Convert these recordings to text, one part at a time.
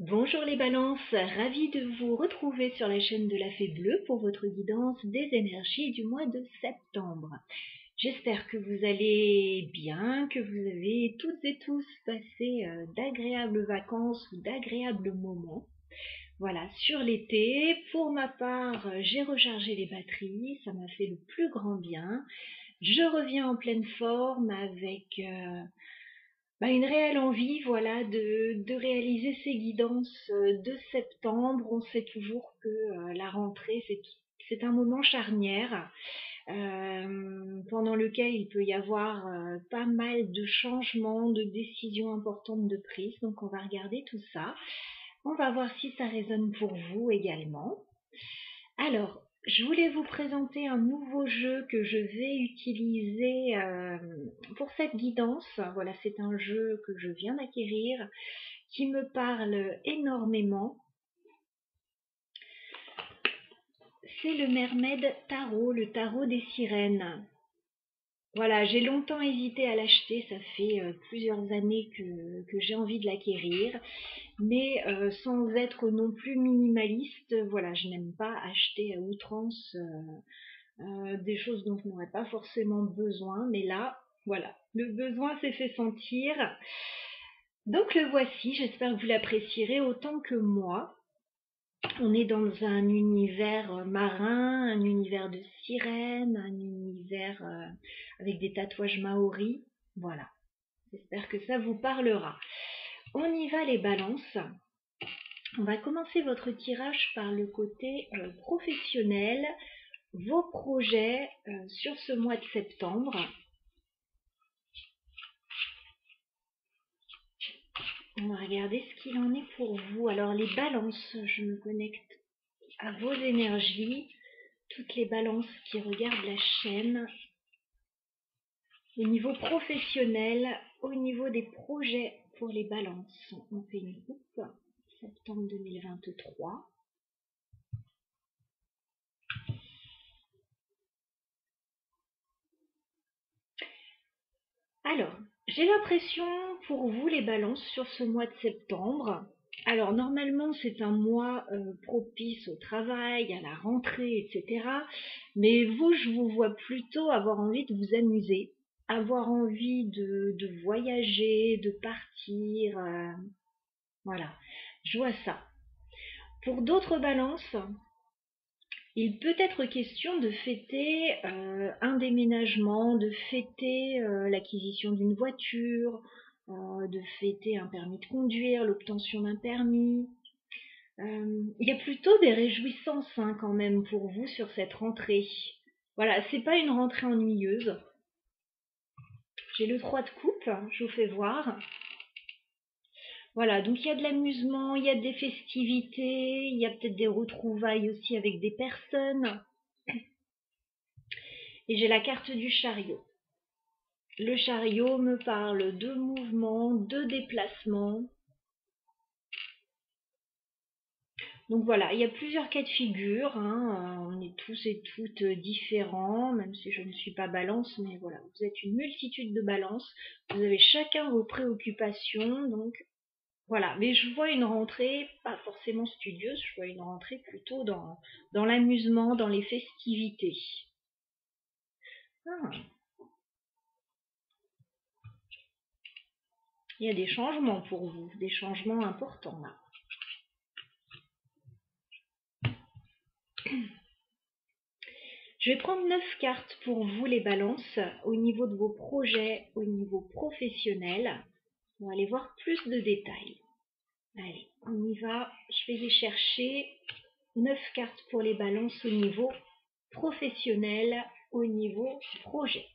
Bonjour les balances, ravie de vous retrouver sur la chaîne de la Fée Bleue pour votre guidance des énergies du mois de septembre. J'espère que vous allez bien, que vous avez toutes et tous passé d'agréables vacances ou d'agréables moments. Voilà, sur l'été, pour ma part, j'ai rechargé les batteries, ça m'a fait le plus grand bien. Je reviens en pleine forme avec une réelle envie, voilà, de réaliser ces guidances de septembre. On sait toujours que la rentrée, c'est un moment charnière pendant lequel il peut y avoir pas mal de changements, de décisions importantes de prise. Donc on va regarder tout ça. On va voir si ça résonne pour vous également. Alors, je voulais vous présenter un nouveau jeu que je vais utiliser pour cette guidance. Voilà, c'est un jeu que je viens d'acquérir, qui me parle énormément. C'est le Mermaid Tarot, le tarot des sirènes. Voilà, j'ai longtemps hésité à l'acheter, ça fait plusieurs années que j'ai envie de l'acquérir, mais sans être non plus minimaliste. Voilà, je n'aime pas acheter à outrance des choses dont je n'aurais pas forcément besoin, mais là, voilà, le besoin s'est fait sentir. Donc le voici, j'espère que vous l'apprécierez autant que moi. On est dans un univers marin, un univers de sirènes, un univers avec des tatouages maoris. Voilà, j'espère que ça vous parlera. On y va les balances. On va commencer votre tirage par le côté professionnel, vos projets sur ce mois de septembre. On va regarder ce qu'il en est pour vous. Alors les balances, je me connecte à vos énergies, toutes les balances qui regardent la chaîne, au niveau professionnel, au niveau des projets pour les balances. On fait une coupe, septembre 2023. Alors, j'ai l'impression pour vous les balances sur ce mois de septembre. Alors normalement c'est un mois propice au travail, à la rentrée, etc. Mais vous, je vous vois plutôt avoir envie de vous amuser, avoir envie de voyager, de partir. Voilà, je vois ça. Pour d'autres balances, il peut être question de fêter un déménagement, de fêter l'acquisition d'une voiture, de fêter un permis de conduire, l'obtention d'un permis. Il y a plutôt des réjouissances quand même pour vous sur cette rentrée. Voilà, c'est pas une rentrée ennuyeuse. J'ai le 3 de coupe, je vous fais voir. Voilà, donc il y a de l'amusement, il y a des festivités, il y a peut-être des retrouvailles aussi avec des personnes. Et j'ai la carte du chariot. Le chariot me parle de mouvement, de déplacement. Donc voilà, il y a plusieurs cas de figure, on est tous et toutes différents, même si je ne suis pas balance, mais voilà, vous êtes une multitude de balances, vous avez chacun vos préoccupations, donc voilà. Mais je vois une rentrée, pas forcément studieuse, je vois une rentrée plutôt dans l'amusement, dans les festivités. Ah. Il y a des changements pour vous, des changements importants là. Je vais prendre 9 cartes pour vous les balances au niveau de vos projets, au niveau professionnel. On va aller voir plus de détails. Allez, on y va. Je vais les chercher. 9 cartes pour les balances au niveau professionnel, au niveau projet.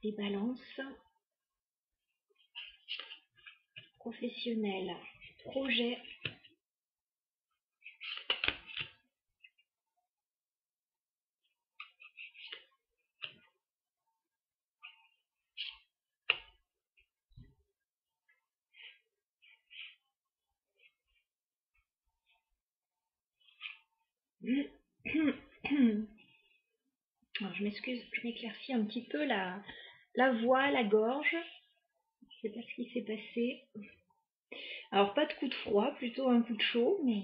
Les balances professionnelles, projet. Alors, je m'excuse, je m'éclaircis un petit peu la voix, la gorge. sais pas ce qui s'est passé. Alors pas de coup de froid, plutôt un coup de chaud, mais...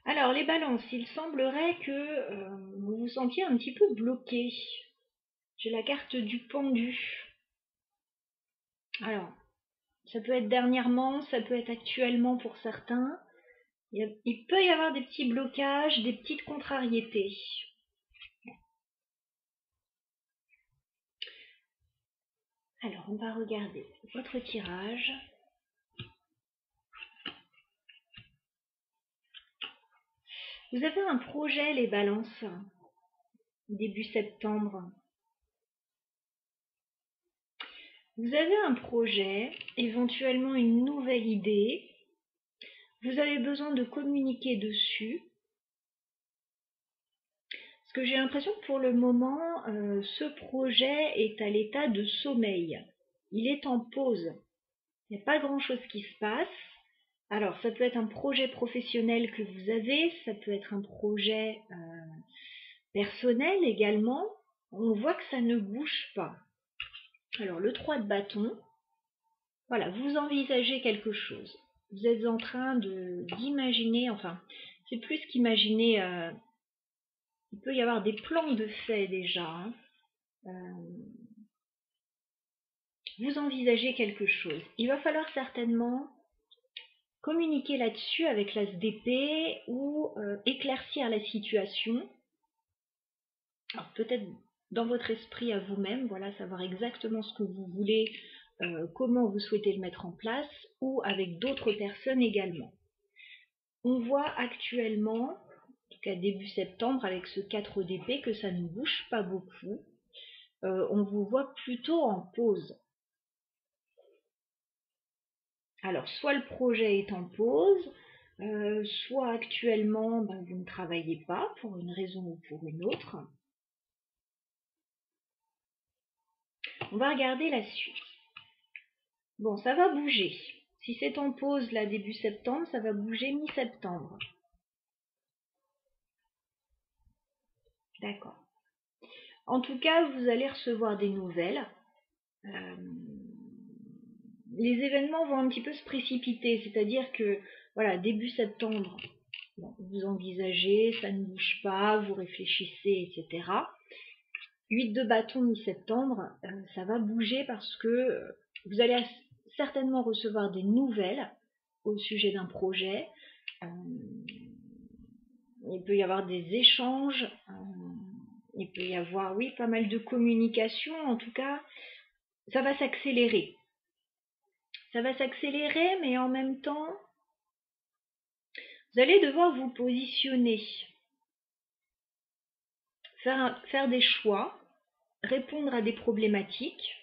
Alors les balances, il semblerait que vous vous sentiez un petit peu bloqué. J'ai la carte du pendu. Alors, ça peut être dernièrement, ça peut être actuellement pour certains. Il peut y avoir des petits blocages, des petites contrariétés. Alors, on va regarder votre tirage. Vous avez un projet, les balances, début septembre. Vous avez un projet, éventuellement une nouvelle idée. Vous avez besoin de communiquer dessus. Parce que j'ai l'impression que pour le moment, ce projet est à l'état de sommeil. Il est en pause. Il n'y a pas grand-chose qui se passe. Alors, ça peut être un projet professionnel que vous avez, ça peut être un projet personnel également. On voit que ça ne bouge pas. Alors, le 3 de bâton, voilà, vous envisagez quelque chose. Vous êtes en train d'imaginer, enfin, c'est plus qu'imaginer, il peut y avoir des plans de fait déjà. Hein. Vous envisagez quelque chose. Il va falloir certainement communiquer là-dessus avec l'as d'épée ou éclaircir la situation. Alors peut-être dans votre esprit à vous-même, voilà, savoir exactement ce que vous voulez, comment vous souhaitez le mettre en place, ou avec d'autres personnes également. On voit actuellement, en tout cas début septembre, avec ce 4 d'épée, que ça ne bouge pas beaucoup. On vous voit plutôt en pause. Alors, soit le projet est en pause, soit actuellement, vous ne travaillez pas pour une raison ou pour une autre. On va regarder la suite. Bon, ça va bouger. Si c'est en pause là début septembre, ça va bouger mi-septembre. D'accord. En tout cas, vous allez recevoir des nouvelles. Les événements vont un petit peu se précipiter, c'est-à-dire que voilà, début septembre, bon, vous envisagez, ça ne bouge pas, vous réfléchissez, etc. 8 de bâton mi-septembre, ça va bouger parce que vous allez certainement recevoir des nouvelles au sujet d'un projet. Il peut y avoir des échanges, il peut y avoir, oui, pas mal de communication. En tout cas, ça va s'accélérer. Ça va s'accélérer, mais en même temps, vous allez devoir vous positionner, faire des choix, répondre à des problématiques.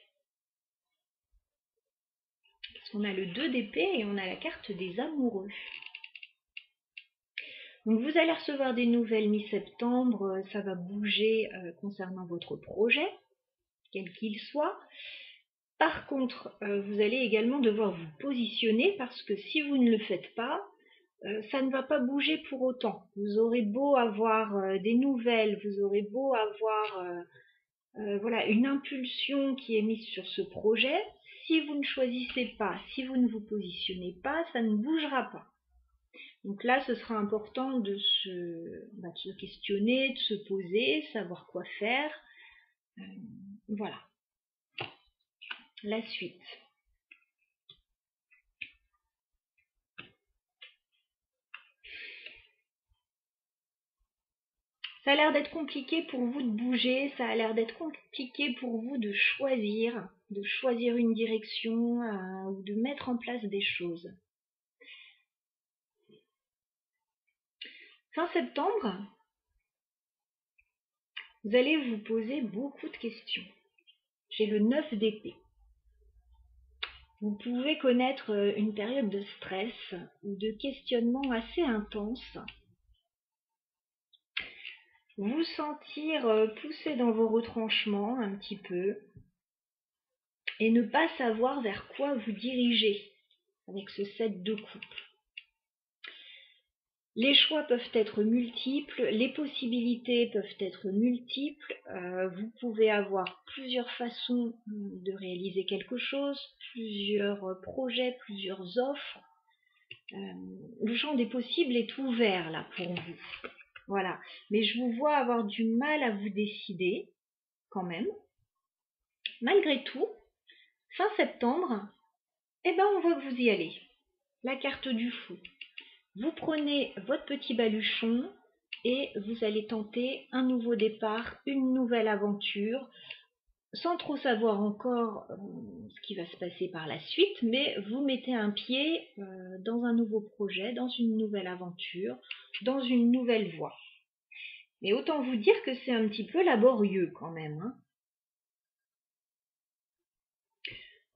Parce qu'on a le 2 d'épée et on a la carte des amoureux. Donc vous allez recevoir des nouvelles mi-septembre, ça va bouger concernant votre projet, quel qu'il soit. Par contre, vous allez également devoir vous positionner parce que si vous ne le faites pas, ça ne va pas bouger pour autant. Vous aurez beau avoir des nouvelles, vous aurez beau avoir voilà, une impulsion qui est mise sur ce projet. Si vous ne choisissez pas, si vous ne vous positionnez pas, ça ne bougera pas. Donc là, ce sera important de se questionner, de se poser, savoir quoi faire. Voilà. La suite. Ça a l'air d'être compliqué pour vous de bouger, ça a l'air d'être compliqué pour vous de choisir une direction ou de mettre en place des choses. Fin septembre, vous allez vous poser beaucoup de questions. J'ai le 9 d'épée. Vous pouvez connaître une période de stress ou de questionnement assez intense. Vous sentir poussé dans vos retranchements un petit peu et ne pas savoir vers quoi vous diriger avec ce 7 de coupe. Les choix peuvent être multiples, les possibilités peuvent être multiples, vous pouvez avoir plusieurs façons de réaliser quelque chose, plusieurs projets, plusieurs offres. Le champ des possibles est ouvert là pour vous. Voilà. Mais je vous vois avoir du mal à vous décider, quand même. Malgré tout, fin septembre, eh ben on voit que vous y allez. La carte du fou. Vous prenez votre petit baluchon et vous allez tenter un nouveau départ, une nouvelle aventure, sans trop savoir encore ce qui va se passer par la suite, mais vous mettez un pied dans un nouveau projet, dans une nouvelle aventure, dans une nouvelle voie. Mais autant vous dire que c'est un petit peu laborieux quand même, hein.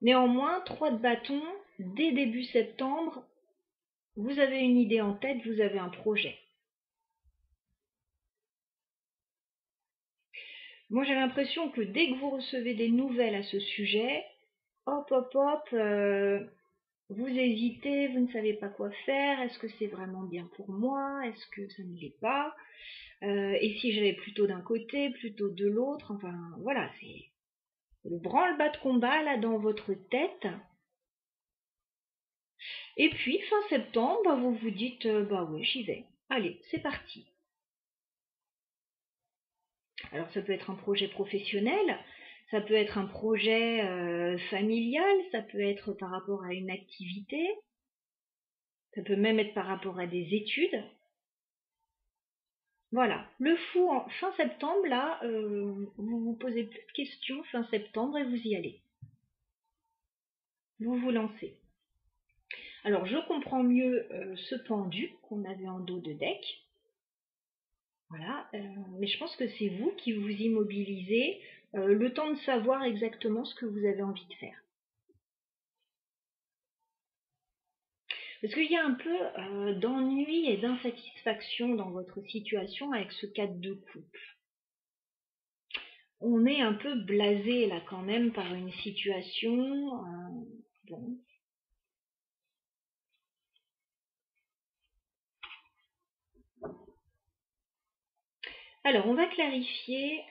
Néanmoins, 3 de bâton, dès début septembre, vous avez une idée en tête, vous avez un projet. Moi, j'ai l'impression que dès que vous recevez des nouvelles à ce sujet, hop, vous hésitez, vous ne savez pas quoi faire, est-ce que c'est vraiment bien pour moi, est-ce que ça ne l'est pas, et si j'allais plutôt d'un côté, plutôt de l'autre, enfin, voilà, c'est le branle-bas de combat, là, dans votre tête. Et puis, fin septembre, vous vous dites, bah ouais, j'y vais, allez, c'est parti. Alors ça peut être un projet professionnel, ça peut être un projet familial, ça peut être par rapport à une activité, ça peut même être par rapport à des études. Voilà, le fou en fin septembre, là, vous vous posez plus de questions fin septembre et vous y allez. Vous vous lancez. Alors je comprends mieux ce pendu qu'on avait en dos de deck. Voilà, mais je pense que c'est vous qui vous immobilisez le temps de savoir exactement ce que vous avez envie de faire. Parce qu'il y a un peu d'ennui et d'insatisfaction dans votre situation avec ce 4 de coupe. On est un peu blasé là quand même par une situation. Bon. Alors, on va clarifier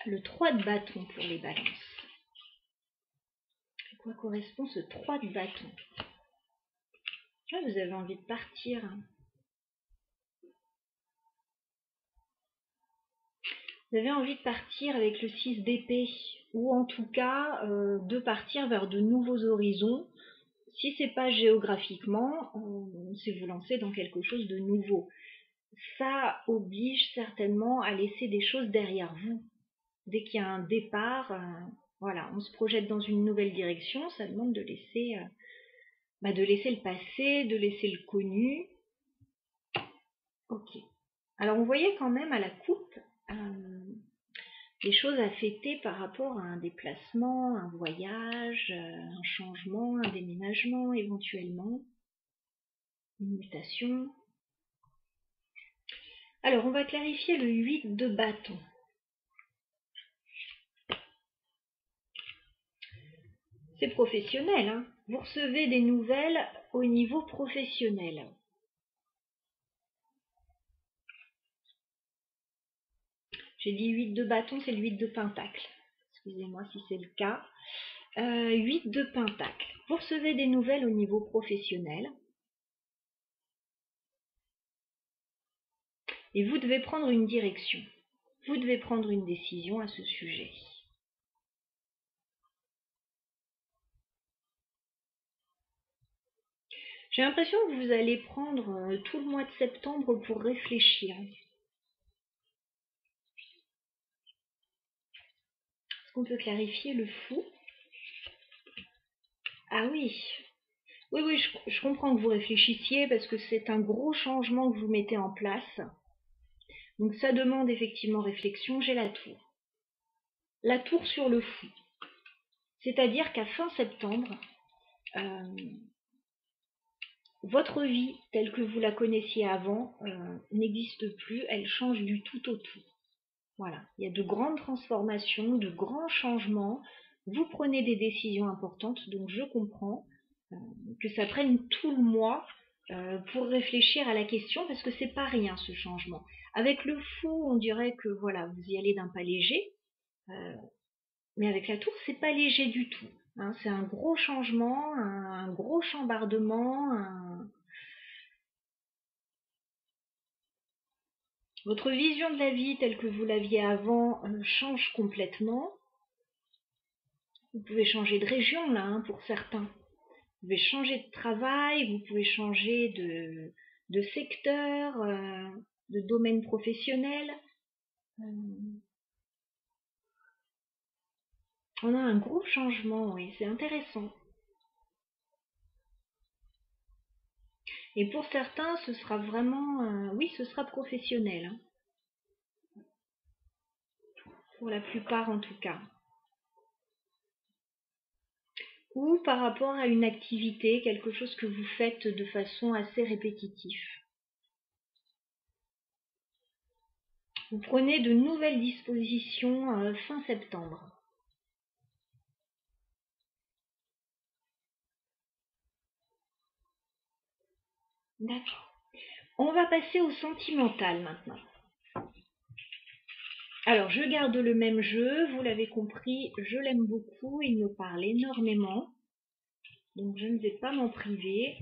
le 3 de bâton pour les balances. À quoi correspond ce 3 de bâton? Là, vous avez envie de partir. Vous avez envie de partir avec le 6 d'épée, ou en tout cas de partir vers de nouveaux horizons. Si c'est pas géographiquement, c'est vous lancer dans quelque chose de nouveau. Ça oblige certainement à laisser des choses derrière vous. Dès qu'il y a un départ, voilà, on se projette dans une nouvelle direction, ça demande de laisser le passé, de laisser le connu. Ok. Alors on voyait quand même à la coupe des choses à fêter par rapport à un déplacement, un voyage, un changement, un déménagement éventuellement, une mutation. Alors on va clarifier le 8 de bâton. C'est professionnel, hein. Vous recevez des nouvelles au niveau professionnel. J'ai dit 8 de bâton, c'est le 8 de pentacle. Excusez-moi si c'est le cas. 8 de pentacle. Vous recevez des nouvelles au niveau professionnel. Et vous devez prendre une direction. Vous devez prendre une décision à ce sujet. J'ai l'impression que vous allez prendre tout le mois de septembre pour réfléchir. Est-ce qu'on peut clarifier le fou? Ah oui. Oui, je comprends que vous réfléchissiez parce que c'est un gros changement que vous mettez en place. Donc ça demande effectivement réflexion. J'ai la tour. La tour sur le fou. C'est-à-dire qu'à fin septembre, votre vie telle que vous la connaissiez avant n'existe plus, elle change du tout au tout. Voilà, il y a de grandes transformations, de grands changements, vous prenez des décisions importantes, donc je comprends que ça prenne tout le mois pour réfléchir à la question, parce que c'est pas rien ce changement. Avec le fou, on dirait que voilà, vous y allez d'un pas léger, mais avec la tour, c'est pas léger du tout. Hein, c'est un gros changement, un gros chambardement. Votre vision de la vie telle que vous l'aviez avant change complètement. Vous pouvez changer de région là, hein, pour certains. Vous pouvez changer de travail, vous pouvez changer de secteur, de domaine professionnel. On a un gros changement, oui, c'est intéressant. Et pour certains, ce sera vraiment, oui, ce sera professionnel, hein. Pour la plupart en tout cas. Ou par rapport à une activité, quelque chose que vous faites de façon assez répétitive. Vous prenez de nouvelles dispositions fin septembre. D'accord. On va passer au sentimental maintenant. Alors, je garde le même jeu, vous l'avez compris, je l'aime beaucoup, il me parle énormément. Donc, je ne vais pas m'en priver.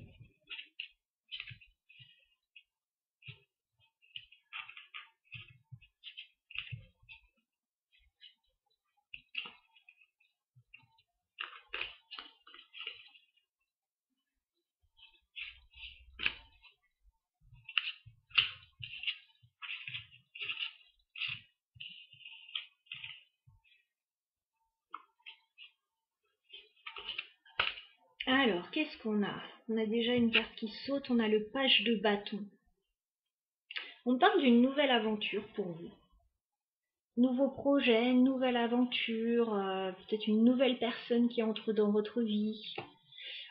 Alors, qu'est-ce qu'on a? On a déjà une carte qui saute, on a le page de bâton. On parle d'une nouvelle aventure pour vous. Nouveau projet, nouvelle aventure, peut-être une nouvelle personne qui entre dans votre vie.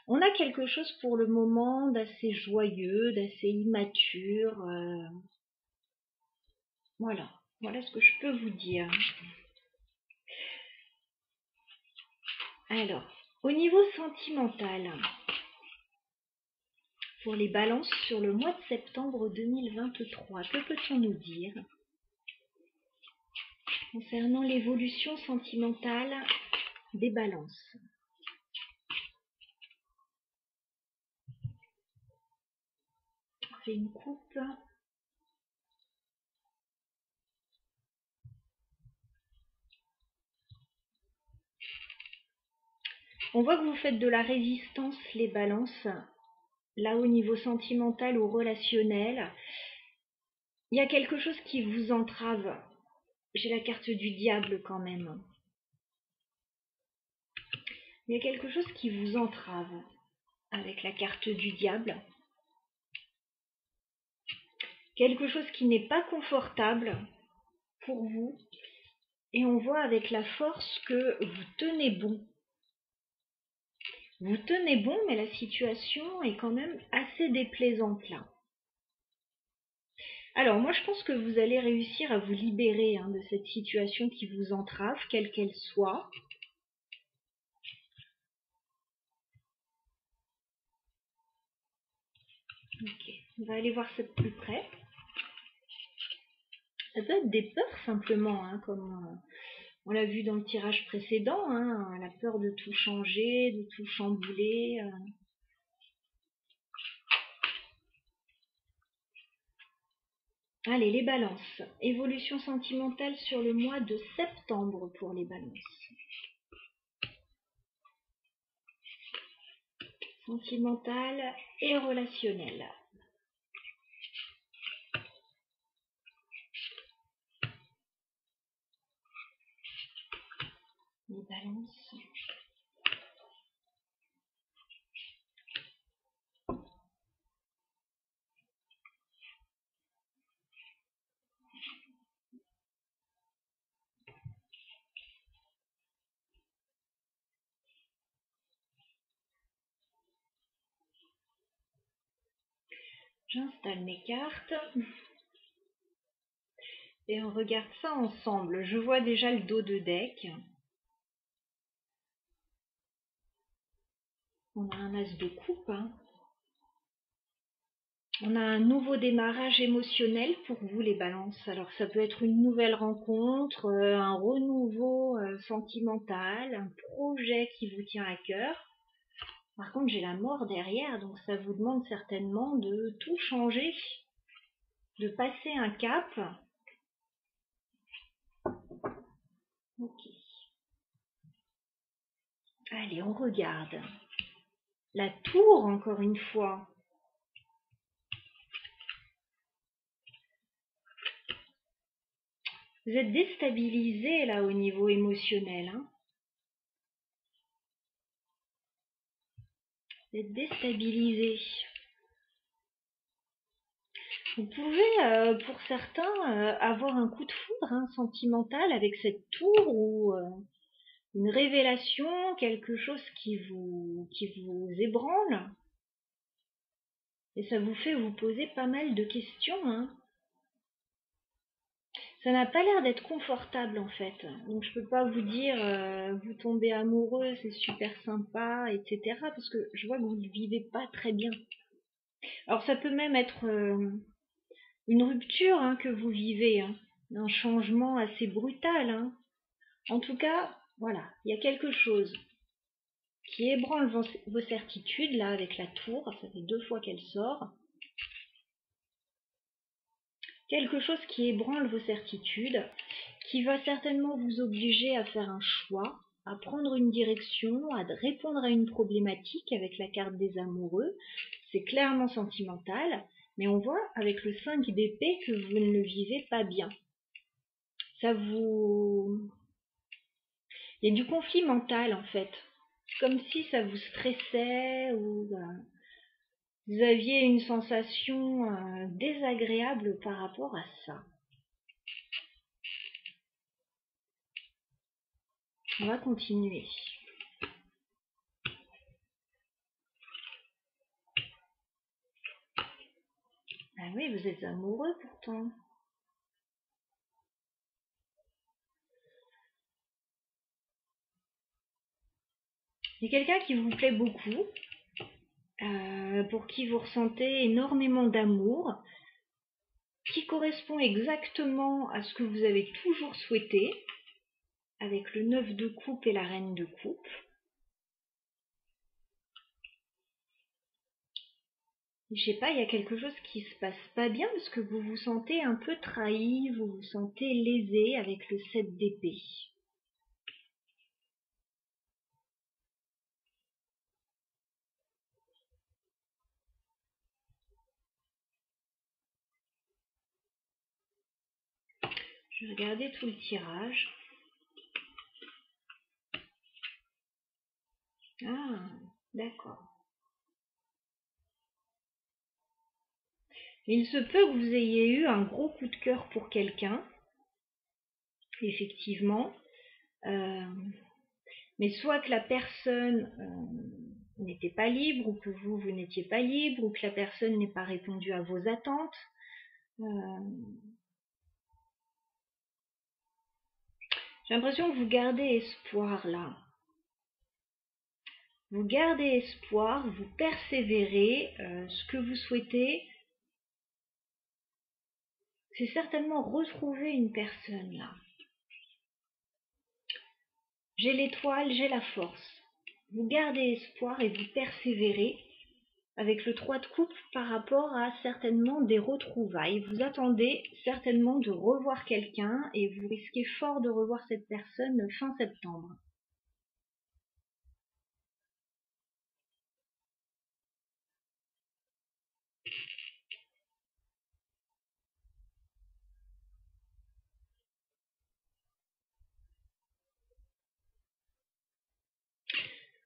On a quelque chose pour le moment d'assez joyeux, d'assez immature. Voilà, voilà ce que je peux vous dire. Alors, au niveau sentimental, pour les balances sur le mois de septembre 2023, que peut-on nous dire concernant l'évolution sentimentale des balances? On fait une coupe. On voit que vous faites de la résistance, les balances, là au niveau sentimental ou relationnel. Il y a quelque chose qui vous entrave. J'ai la carte du diable quand même. Il y a quelque chose qui vous entrave avec la carte du diable. Quelque chose qui n'est pas confortable pour vous. Et on voit avec la force que vous tenez bon. Vous tenez bon, mais la situation est quand même assez déplaisante là. Alors moi je pense que vous allez réussir à vous libérer de cette situation qui vous entrave, quelle qu'elle soit. Ok, on va aller voir ça de plus près. Ça peut être des peurs simplement, comme on l'a vu dans le tirage précédent, la peur de tout changer, de tout chambouler. Allez, les balances. Évolution sentimentale sur le mois de septembre pour les balances. Sentimentale et relationnelle. Les balances. J'installe mes cartes. Et on regarde ça ensemble. Je vois déjà le dos de deck. On a un as de coupe. On a un nouveau démarrage émotionnel pour vous les balances. Alors ça peut être une nouvelle rencontre, un renouveau sentimental, un projet qui vous tient à cœur. Par contre j'ai la mort derrière, donc ça vous demande certainement de tout changer, de passer un cap. Ok. Allez, on regarde. La tour encore une fois. Vous êtes déstabilisé là au niveau émotionnel. Hein. Vous êtes déstabilisé. Vous pouvez, pour certains, avoir un coup de foudre sentimental avec cette tour ou une révélation, quelque chose qui vous ébranle. Et ça vous fait vous poser pas mal de questions. Hein. Ça n'a pas l'air d'être confortable en fait. Donc je peux pas vous dire vous tombez amoureux, c'est super sympa, etc. Parce que je vois que vous ne vivez pas très bien. Alors ça peut même être une rupture que vous vivez, un changement assez brutal. En tout cas, voilà, il y a quelque chose qui ébranle vos certitudes là avec la tour. Ça fait 2 fois qu'elle sort. Quelque chose qui ébranle vos certitudes, qui va certainement vous obliger à faire un choix, à prendre une direction, à répondre à une problématique avec la carte des amoureux. C'est clairement sentimental, mais on voit avec le 5 d'épée que vous ne le vivez pas bien. Ça vous... Il y a du conflit mental en fait, comme si ça vous stressait ou vous aviez une sensation désagréable par rapport à ça. On va continuer. Ah oui, vous êtes amoureux pourtant. Il y a quelqu'un qui vous plaît beaucoup, pour qui vous ressentez énormément d'amour, qui correspond exactement à ce que vous avez toujours souhaité, avec le 9 de coupe et la reine de coupe. Je sais pas, il y a quelque chose qui se passe pas bien parce que vous vous sentez un peu trahi, vous vous sentez lésé avec le 7 d'épée. Je vais regarder tout le tirage. Ah, d'accord. Il se peut que vous ayez eu un gros coup de cœur pour quelqu'un, effectivement. Mais soit que la personne n'était pas libre, ou que vous n'étiez pas libre, ou que la personne n'ait pas répondu à vos attentes. J'ai l'impression que vous gardez espoir là. Vous gardez espoir, vous persévérez. Ce que vous souhaitez, c'est certainement retrouver une personne là. J'ai l'étoile, j'ai la force. Vous gardez espoir et vous persévérez avec le 3 de coupe par rapport à certainement des retrouvailles. Vous attendez certainement de revoir quelqu'un et vous risquez fort de revoir cette personne fin septembre.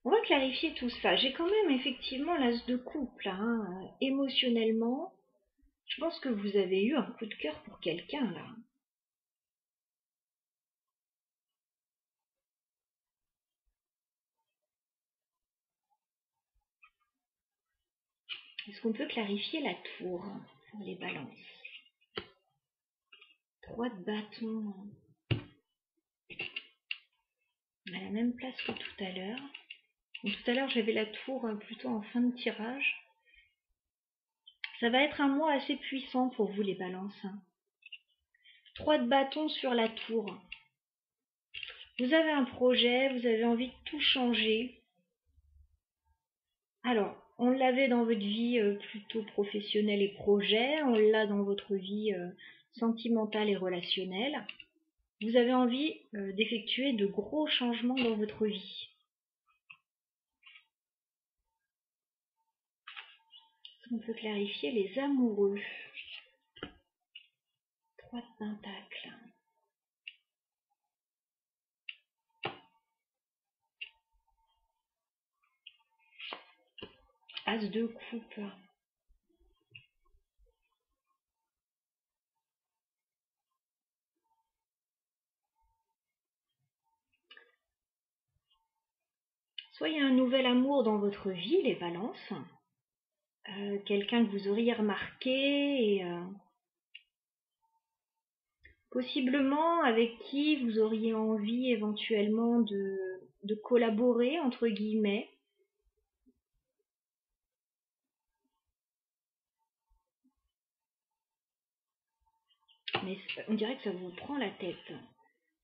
On va clarifier tout ça. J'ai quand même effectivement l'as de coupe là. Émotionnellement, je pense que vous avez eu un coup de cœur pour quelqu'un là. Est-ce qu'on peut clarifier la tour pour les balances? 3 de bâton. À la même place que tout à l'heure. Tout à l'heure, j'avais la tour plutôt en fin de tirage. Ça va être un mois assez puissant pour vous les balances. 3 de bâton sur la tour. Vous avez un projet, vous avez envie de tout changer. Alors, on l'avait dans votre vie plutôt professionnelle et projet, on l'a dans votre vie sentimentale et relationnelle. Vous avez envie d'effectuer de gros changements dans votre vie. On peut clarifier les amoureux. 3 de pentacles. As de coupe. Soit il y a un nouvel amour dans votre vie, les balances. Quelqu'un que vous auriez remarqué et possiblement avec qui vous auriez envie éventuellement de collaborer, entre guillemets. Mais on dirait que ça vous prend la tête.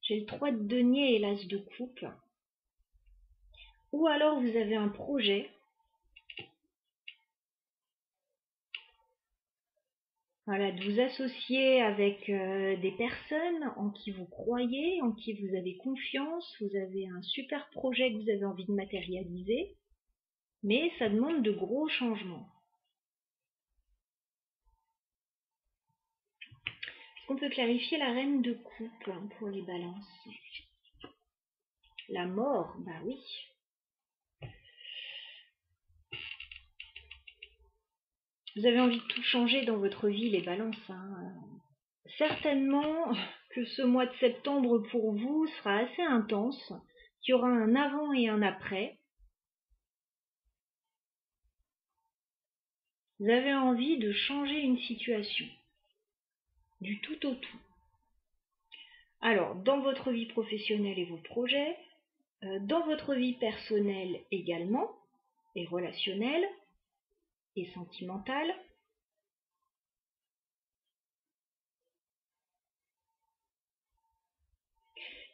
J'ai le 3 de denier et l'as de coupe. Ou alors vous avez un projet. Voilà, de vous associer avec des personnes en qui vous croyez, en qui vous avez confiance. Vous avez un super projet que vous avez envie de matérialiser. Mais ça demande de gros changements. Est-ce qu'on peut clarifier la reine de coupe pour les balances? La mort, bah oui. Vous avez envie de tout changer dans votre vie, les balances. Certainement que ce mois de septembre pour vous sera assez intense, qu'il y aura un avant et un après. Vous avez envie de changer une situation, du tout au tout. Alors, dans votre vie professionnelle et vos projets, dans votre vie personnelle également, et relationnelle, et sentimentale.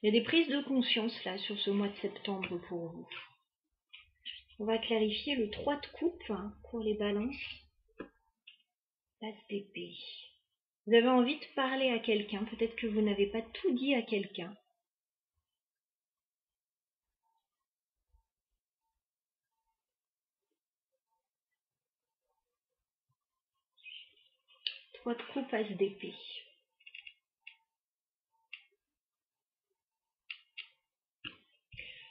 Il y a des prises de conscience là sur ce mois de septembre pour vous. On va clarifier le 3 de coupe pour les balances. L'as d'épée. Vous avez envie de parler à quelqu'un, peut-être que vous n'avez pas tout dit à quelqu'un. Trois de coupe, as d'épée.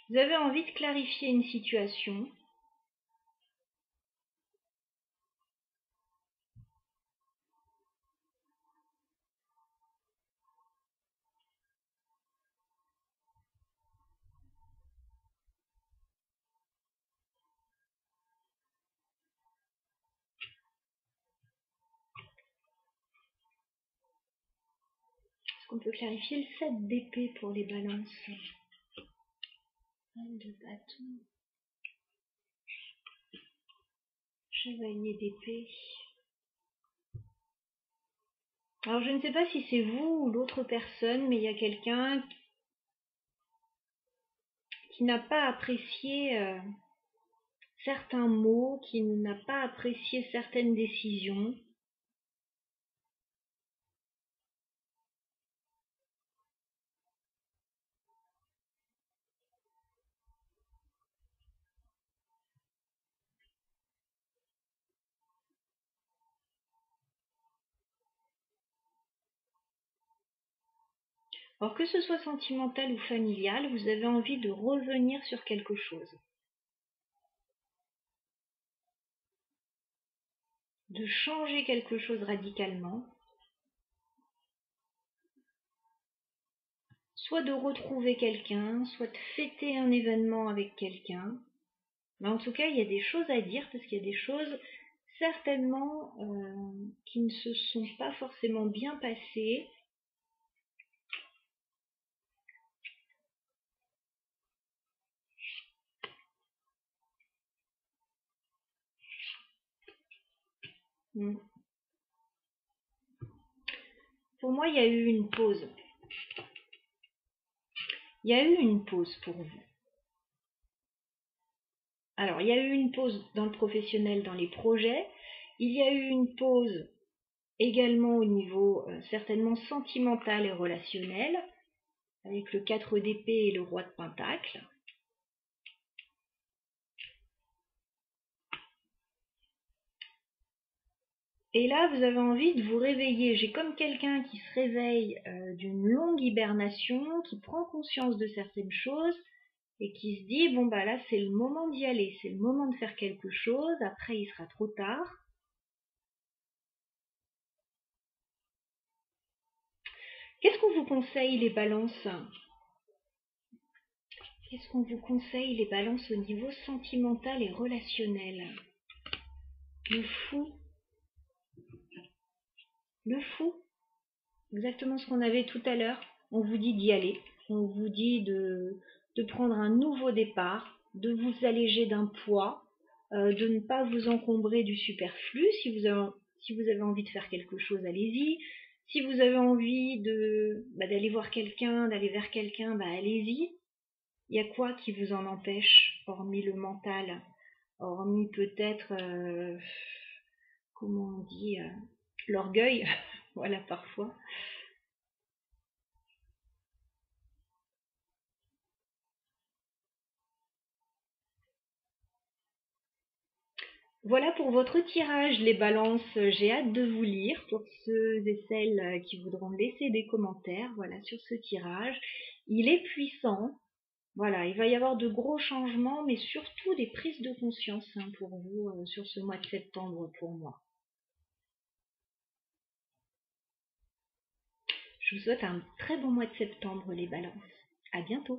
Vous avez envie de clarifier une situation. Est-ce qu'on peut clarifier le 7 d'épée pour les balances? De bâton. Chevalier d'épée. Alors je ne sais pas si c'est vous ou l'autre personne, mais il y a quelqu'un qui n'a pas apprécié certains mots, qui n'a pas apprécié certaines décisions. Alors que ce soit sentimental ou familial, vous avez envie de revenir sur quelque chose. De changer quelque chose radicalement. Soit de retrouver quelqu'un, soit de fêter un événement avec quelqu'un. Mais en tout cas, il y a des choses à dire parce qu'il y a des choses certainement qui ne se sont pas forcément bien passées. pour moi, il y a eu une pause. Il y a eu une pause pour vous. Alors, il y a eu une pause dans le professionnel, dans les projets. Il y a eu une pause également au niveau certainement sentimental et relationnel, avec le 4 d'épée et le roi de pentacle. Et là, vous avez envie de vous réveiller. J'ai comme quelqu'un qui se réveille d'une longue hibernation, qui prend conscience de certaines choses et qui se dit, bon bah là, c'est le moment d'y aller, c'est le moment de faire quelque chose, après il sera trop tard. Qu'est-ce qu'on vous conseille les balances? Qu'est-ce qu'on vous conseille les balances au niveau sentimental et relationnel? Le fou. Le fou. Exactement ce qu'on avait tout à l'heure. On vous dit d'y aller. On vous dit de prendre un nouveau départ, de vous alléger d'un poids, de ne pas vous encombrer du superflu. Si vous avez envie de faire quelque chose, allez-y. Si vous avez envie d'aller voir quelqu'un, d'aller vers quelqu'un, allez-y. Il y a quoi qui vous en empêche, hormis le mental, hormis peut-être, comment on dit, l'orgueil, voilà, parfois. Voilà pour votre tirage, les balances. J'ai hâte de vous lire pour ceux et celles qui voudront laisser des commentaires. Voilà, sur ce tirage. Il est puissant. Voilà, il va y avoir de gros changements, mais surtout des prises de conscience pour vous sur ce mois de septembre pour moi. Je vous souhaite un très bon mois de septembre, les balances. À bientôt.